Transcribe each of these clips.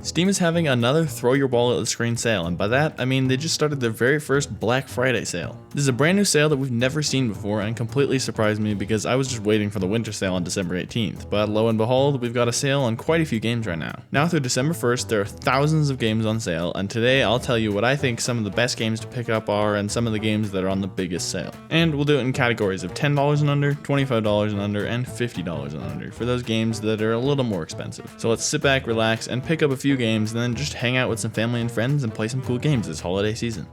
Steam is having another throw your wallet at the screen sale, and by that I mean they just started their very first Black Friday sale. This is a brand new sale that we've never seen before and completely surprised me because I was just waiting for the winter sale on December 18th, but lo and behold, we've got a sale on quite a few games right now. Now through December 1st, there are thousands of games on sale, and today I'll tell you what I think some of the best games to pick up are and some of the games that are on the biggest sale. And we'll do it in categories of $10 and under, $25 and under, and $50 and under for those games that are a little more expensive. So let's sit back, relax, and pick up a few games and then just hang out with some family and friends and play some cool games this holiday season.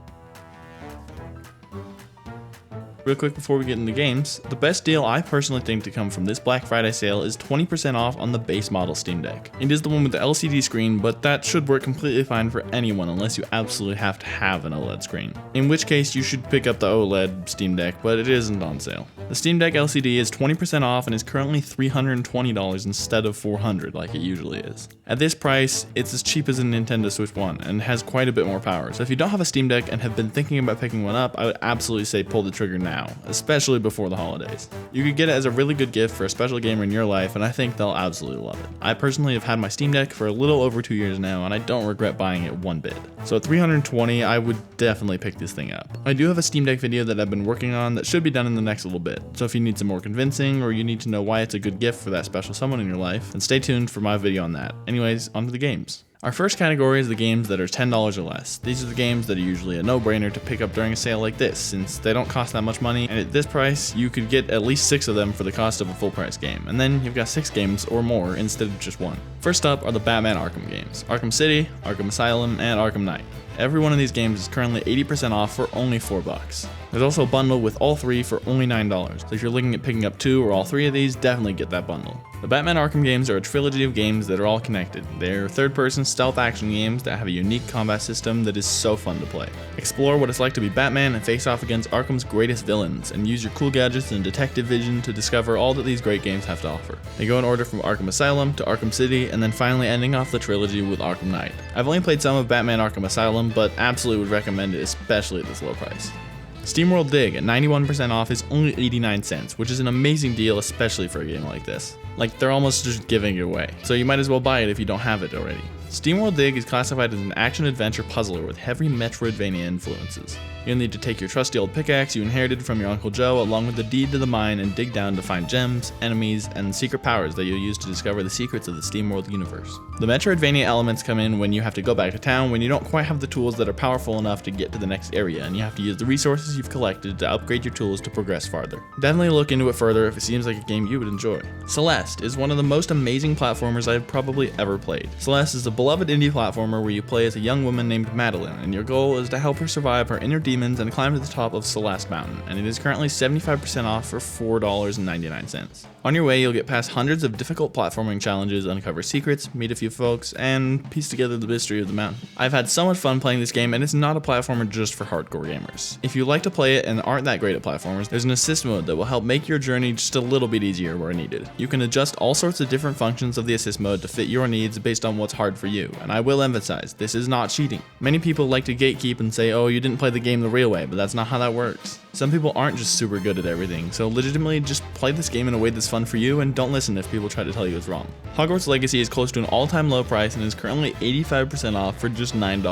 Real quick before we get into games, the best deal I personally think to come from this Black Friday sale is 20% off on the base model Steam Deck. It is the one with the LCD screen, but that should work completely fine for anyone unless you absolutely have to have an OLED screen. In which case you should pick up the OLED Steam Deck, but it isn't on sale. The Steam Deck LCD is 20% off and is currently $320 instead of $400 like it usually is. At this price, it's as cheap as a Nintendo Switch 1 and has quite a bit more power. So if you don't have a Steam Deck and have been thinking about picking one up, I would absolutely say pull the trigger now, especially before the holidays. You could get it as a really good gift for a special gamer in your life, and I think they'll absolutely love it. I personally have had my Steam Deck for a little over 2 years now, and I don't regret buying it one bit. So at $320, I would definitely pick this thing up. I do have a Steam Deck video that I've been working on that should be done in the next little bit. So if you need some more convincing, or you need to know why it's a good gift for that special someone in your life, then stay tuned for my video on that. Anyways, on to the games. Our first category is the games that are $10 or less. These are the games that are usually a no-brainer to pick up during a sale like this, since they don't cost that much money, and at this price, you could get at least 6 of them for the cost of a full-price game, and then you've got 6 games or more instead of just one. First up are the Batman Arkham games, Arkham City, Arkham Asylum, and Arkham Knight. Every one of these games is currently 80% off for only $4. There's also a bundle with all 3 for only $9, so if you're looking at picking up 2 or all 3 of these, definitely get that bundle. The Batman Arkham games are a trilogy of games that are all connected. They're third-person stealth action games that have a unique combat system that is so fun to play. Explore what it's like to be Batman and face off against Arkham's greatest villains, and use your cool gadgets and detective vision to discover all that these great games have to offer. They go in order from Arkham Asylum to Arkham City, and then finally ending off the trilogy with Arkham Knight. I've only played some of Batman Arkham Asylum, but absolutely would recommend it, especially at this low price. SteamWorld Dig at 91% off is only 89 cents, which is an amazing deal, especially for a game like this. Like, they're almost just giving it away, so you might as well buy it if you don't have it already. SteamWorld Dig is classified as an action-adventure puzzler with heavy Metroidvania influences. You'll need to take your trusty old pickaxe you inherited from your Uncle Joe along with the deed to the mine and dig down to find gems, enemies, and secret powers that you'll use to discover the secrets of the SteamWorld universe. The Metroidvania elements come in when you have to go back to town when you don't quite have the tools that are powerful enough to get to the next area, and you have to use the resources you've collected to upgrade your tools to progress farther. Definitely look into it further if it seems like a game you would enjoy. Celeste is one of the most amazing platformers I've probably ever played. Celeste is a beloved indie platformer where you play as a young woman named Madeline, and your goal is to help her survive her inner demons and climb to the top of Celeste Mountain, and it is currently 75% off for $4.99. On your way, you'll get past hundreds of difficult platforming challenges, uncover secrets, meet a few folks, and piece together the mystery of the mountain. I've had so much fun playing this game, and it's not a platformer just for hardcore gamers. If you like to play it and aren't that great at platformers, there's an assist mode that will help make your journey just a little bit easier where needed. You can adjust all sorts of different functions of the assist mode to fit your needs based on what's hard for you, and I will emphasize, this is not cheating. Many people like to gatekeep and say, oh, you didn't play the game the real way, but that's not how that works. Some people aren't just super good at everything, so legitimately just play this game in a way that's fun for you and don't listen if people try to tell you it's wrong. Hogwarts Legacy is close to an all-time low price and is currently 85% off for just $9.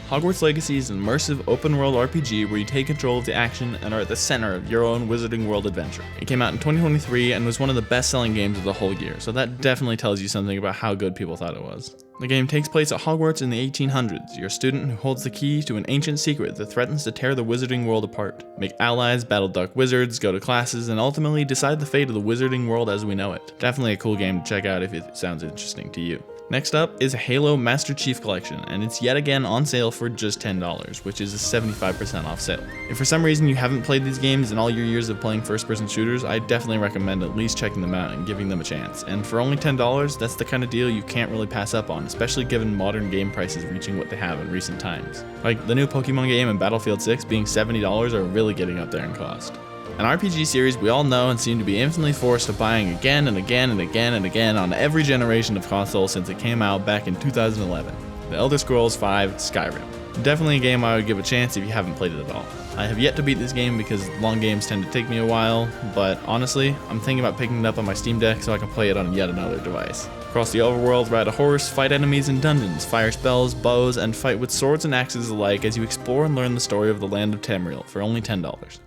Hogwarts Legacy is an immersive open-world RPG where you take control of the action and are at the center of your own Wizarding World adventure. It came out in 2023 and was one of the best-selling games of the whole year, so that definitely tells you something about how good people thought it was. The game takes place at Hogwarts in the 1800s. You're a student who holds the key to an ancient secret that threatens to tear the Wizarding World apart. Make allies, battle dark wizards, go to classes, and ultimately decide the fate of the Wizarding World as we know it. Definitely a cool game to check out if it sounds interesting to you. Next up is Halo Master Chief Collection, and it's yet again on sale for just $10, which is a 75% off sale. If for some reason you haven't played these games in all your years of playing first-person shooters, I definitely recommend at least checking them out and giving them a chance. And for only $10, that's the kind of deal you can't really pass up on, especially given modern game prices reaching what they have in recent times. Like the new Pokemon game and Battlefield 6 being $70 are really getting up there in cost. An RPG series we all know and seem to be infinitely forced to buying again and again and again and again on every generation of console since it came out back in 2011. The Elder Scrolls V Skyrim. Definitely a game I would give a chance if you haven't played it at all. I have yet to beat this game because long games tend to take me a while, but honestly, I'm thinking about picking it up on my Steam Deck so I can play it on yet another device. Across the overworld, ride a horse, fight enemies in dungeons, fire spells, bows, and fight with swords and axes alike as you explore and learn the story of the land of Tamriel for only $10.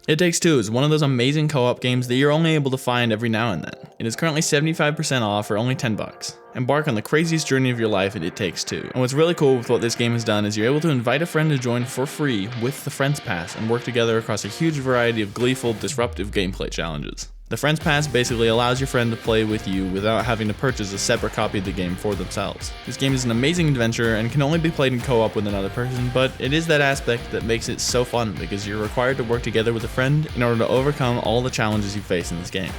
It Takes Two is one of those amazing co-op games that you're only able to find every now and then. It is currently 75% off for only $10. Embark on the craziest journey of your life in It Takes Two. And what's really cool with what this game has done is you're able to invite a friend to join for free with the Friends Pass and work together across a huge variety of gleeful, disruptive gameplay challenges. The Friends Pass basically allows your friend to play with you without having to purchase a separate copy of the game for themselves. This game is an amazing adventure and can only be played in co-op with another person, but it is that aspect that makes it so fun because you're required to work together with a friend in order to overcome all the challenges you face in this game.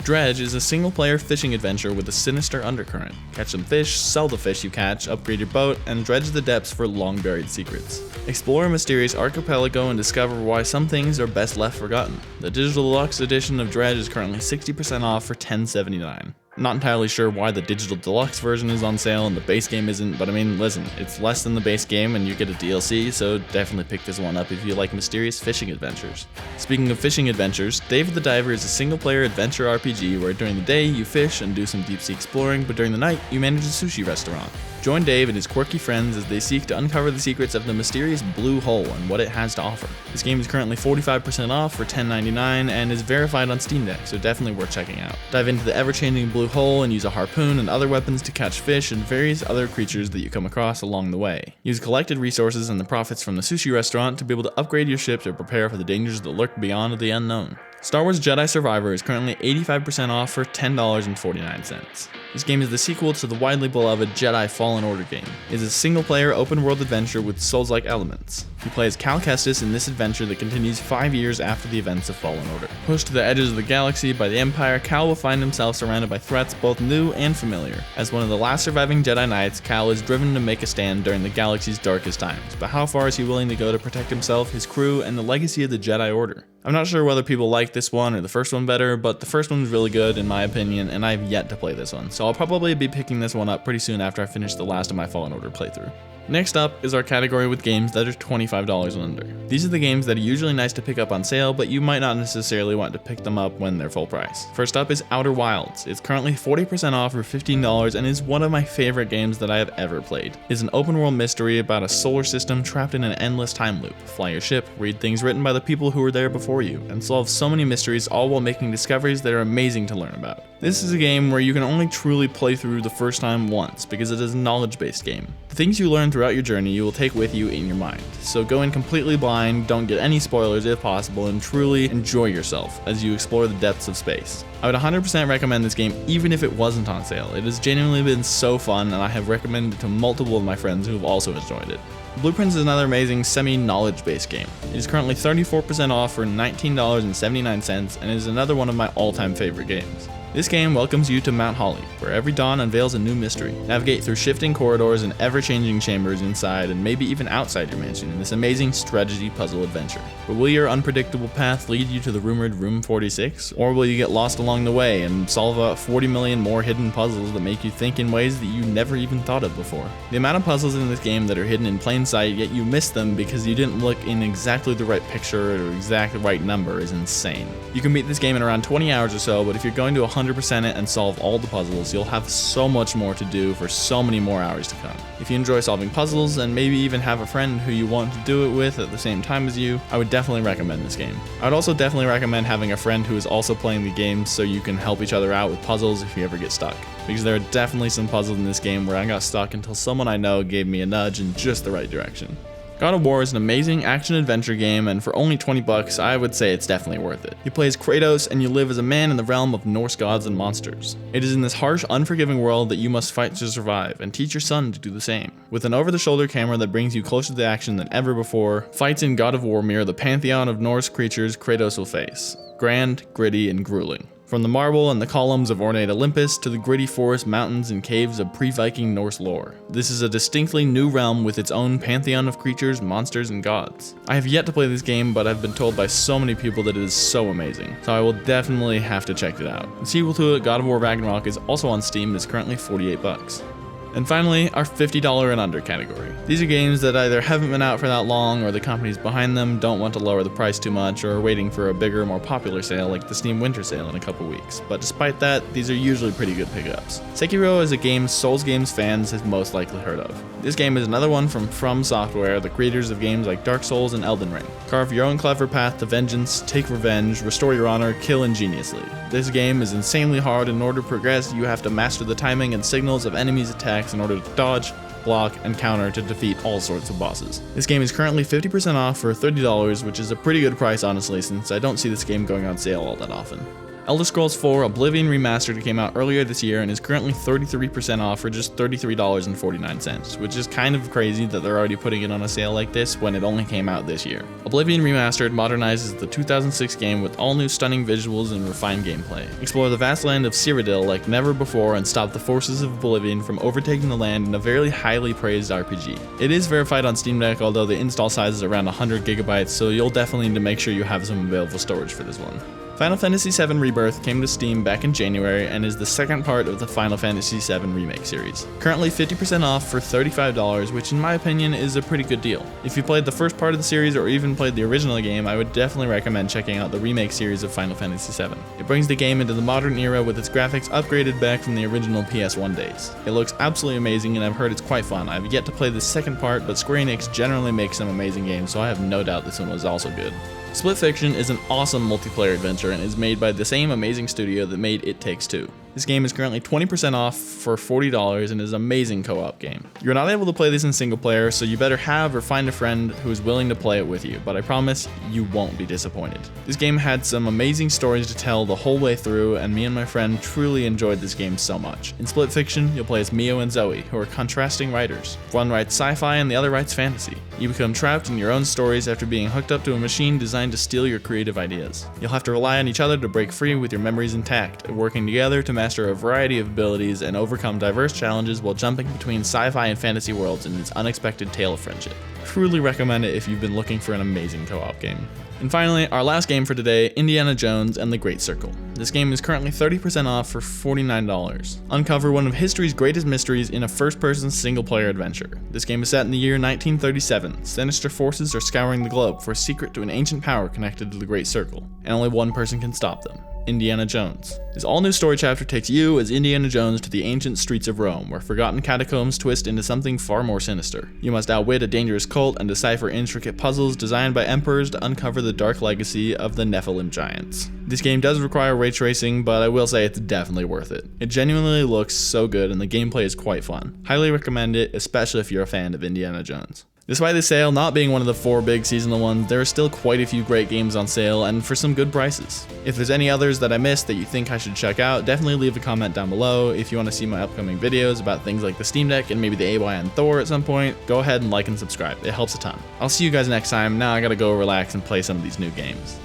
Dredge is a single-player fishing adventure with a sinister undercurrent. Catch some fish, sell the fish you catch, upgrade your boat, and dredge the depths for long-buried secrets. Explore a mysterious archipelago and discover why some things are best left forgotten. The digital deluxe edition of Dredge is currently 60% off for $10.79. Not entirely sure why the digital deluxe version is on sale and the base game isn't, but I mean, listen, it's less than the base game and you get a DLC, so definitely pick this one up if you like mysterious fishing adventures. Speaking of fishing adventures, Dave the Diver is a single-player adventure RPG where during the day you fish and do some deep-sea exploring, but during the night you manage a sushi restaurant. Join Dave and his quirky friends as they seek to uncover the secrets of the mysterious Blue Hole and what it has to offer. This game is currently 45% off for $10.99 and is verified on Steam Deck, so definitely worth checking out. Dive into the ever-changing Blue Hole and use a harpoon and other weapons to catch fish and various other creatures that you come across along the way. Use collected resources and the profits from the sushi restaurant to be able to upgrade your ship to prepare for the dangers that lurk beyond the unknown. Star Wars Jedi Survivor is currently 85% off for $10.49. This game is the sequel to the widely beloved Jedi Fallen Order game. It is a single-player open-world adventure with Souls-like elements. You play as Cal Kestis in this adventure that continues 5 years after the events of Fallen Order. Pushed to the edges of the galaxy by the Empire, Cal will find himself surrounded by threats both new and familiar. As one of the last surviving Jedi Knights, Cal is driven to make a stand during the galaxy's darkest times, but how far is he willing to go to protect himself, his crew, and the legacy of the Jedi Order? I'm not sure whether people like this one or the first one better, but the first one's really good in my opinion, and I've yet to play this one, so I'll probably be picking this one up pretty soon after I finish the last of my Fallen Order playthrough. Next up is our category with games that are $25 and under. These are the games that are usually nice to pick up on sale, but you might not necessarily want to pick them up when they're full price. First up is Outer Wilds. It's currently 40% off for $15 and is one of my favorite games that I have ever played. It's an open world mystery about a solar system trapped in an endless time loop. Fly your ship, read things written by the people who were there before you, and solve so many mysteries, all while making discoveries that are amazing to learn about. This is a game where you can only truly play through the first time once because it is a knowledge-based game. The things you learn throughout your journey you will take with you in your mind. So go in completely blind, don't get any spoilers if possible, and truly enjoy yourself as you explore the depths of space. I would 100% recommend this game even if it wasn't on sale. It has genuinely been so fun and I have recommended it to multiple of my friends who have also enjoyed it. Blueprints is another amazing semi-knowledge based game. It is currently 34% off for $19.79 and is another one of my all-time favorite games. This game welcomes you to Mount Holly, where every dawn unveils a new mystery. Navigate through shifting corridors and ever-changing chambers inside and maybe even outside your mansion in this amazing strategy puzzle adventure. But will your unpredictable path lead you to the rumored Room 46? Or will you get lost along the way and solve about 40 million more hidden puzzles that make you think in ways that you never even thought of before? The amount of puzzles in this game that are hidden in plain sight, yet you miss them because you didn't look in exactly the right picture or exact right number is insane. You can beat this game in around 20 hours or so, but if you're going to 100% it and solve all the puzzles, you'll have so much more to do for so many more hours to come. If you enjoy solving puzzles and maybe even have a friend who you want to do it with at the same time as you, I would definitely recommend this game. I would also definitely recommend having a friend who is also playing the game so you can help each other out with puzzles if you ever get stuck. Because there are definitely some puzzles in this game where I got stuck until someone I know gave me a nudge in just the right direction. God of War is an amazing action-adventure game, and for only $20, I would say it's definitely worth it. You play as Kratos, and you live as a man in the realm of Norse gods and monsters. It is in this harsh, unforgiving world that you must fight to survive, and teach your son to do the same. With an over-the-shoulder camera that brings you closer to the action than ever before, fights in God of War mirror the pantheon of Norse creatures Kratos will face. Grand, gritty, and grueling. From the marble and the columns of ornate Olympus to the gritty forest mountains and caves of pre-Viking Norse lore. This is a distinctly new realm with its own pantheon of creatures, monsters, and gods. I have yet to play this game, but I've been told by so many people that it is so amazing, so I will definitely have to check it out. The sequel to it, God of War Ragnarok, is also on Steam and is currently $48. And finally, our $50 and under category. These are games that either haven't been out for that long, or the companies behind them don't want to lower the price too much, or are waiting for a bigger, more popular sale like the Steam Winter Sale in a couple weeks. But despite that, these are usually pretty good pickups. Sekiro is a game Souls games fans have most likely heard of. This game is another one from Software, the creators of games like Dark Souls and Elden Ring. Carve your own clever path to vengeance, take revenge, restore your honor, kill ingeniously. This game is insanely hard. In order to progress, you have to master the timing and signals of enemies' attacks in order to dodge, block, and counter to defeat all sorts of bosses. This game is currently 50% off for $30, which is a pretty good price honestly, since I don't see this game going on sale all that often. Elder Scrolls 4 Oblivion Remastered came out earlier this year and is currently 33% off for just $33.49, which is kind of crazy that they're already putting it on a sale like this when it only came out this year. Oblivion Remastered modernizes the 2006 game with all new stunning visuals and refined gameplay. Explore the vast land of Cyrodiil like never before and stop the forces of Oblivion from overtaking the land in a very highly praised RPG. It is verified on Steam Deck, although the install size is around 100 gigabytes, so you'll definitely need to make sure you have some available storage for this one. Final Fantasy VII Rebirth came to Steam back in January and is the second part of the Final Fantasy VII Remake series. Currently 50% off for $35, which in my opinion is a pretty good deal. If you played the first part of the series or even played the original game, I would definitely recommend checking out the remake series of Final Fantasy VII. It brings the game into the modern era with its graphics upgraded back from the original PS1 days. It looks absolutely amazing and I've heard it's quite fun. I've yet to play the second part, but Square Enix generally makes some amazing games, so I have no doubt this one was also good. Split Fiction is an awesome multiplayer adventure and is made by the same amazing studio that made It Takes Two. This game is currently 20% off for $40 and is an amazing co-op game. You're not able to play this in single player, so you better have or find a friend who is willing to play it with you, but I promise you won't be disappointed. This game had some amazing stories to tell the whole way through, and me and my friend truly enjoyed this game so much. In Split Fiction, you'll play as Mio and Zoe, who are contrasting writers. One writes sci-fi and the other writes fantasy. You become trapped in your own stories after being hooked up to a machine designed to steal your creative ideas. You'll have to rely on each other to break free with your memories intact, working together to master a variety of abilities and overcome diverse challenges while jumping between sci-fi and fantasy worlds in its unexpected tale of friendship. Truly recommend it if you've been looking for an amazing co-op game. And finally, our last game for today, Indiana Jones and the Great Circle. This game is currently 30% off for $49. Uncover one of history's greatest mysteries in a first-person single-player adventure. This game is set in the year 1937. Sinister forces are scouring the globe for a secret to an ancient power connected to the Great Circle, and only one person can stop them. Indiana Jones. This all-new story chapter takes you as Indiana Jones to the ancient streets of Rome, where forgotten catacombs twist into something far more sinister. You must outwit a dangerous cult and decipher intricate puzzles designed by emperors to uncover the dark legacy of the Nephilim giants. This game does require ray tracing, but I will say it's definitely worth it. It genuinely looks so good and the gameplay is quite fun. Highly recommend it, especially if you're a fan of Indiana Jones. Despite this sale not being one of the 4 big seasonal ones, there are still quite a few great games on sale and for some good prices. If there's any others that I missed that you think I should check out, definitely leave a comment down below. If you want to see my upcoming videos about things like the Steam Deck and maybe the AY and Thor at some point, go ahead and like and subscribe. It helps a ton. I'll see you guys next time. Now I gotta go relax and play some of these new games.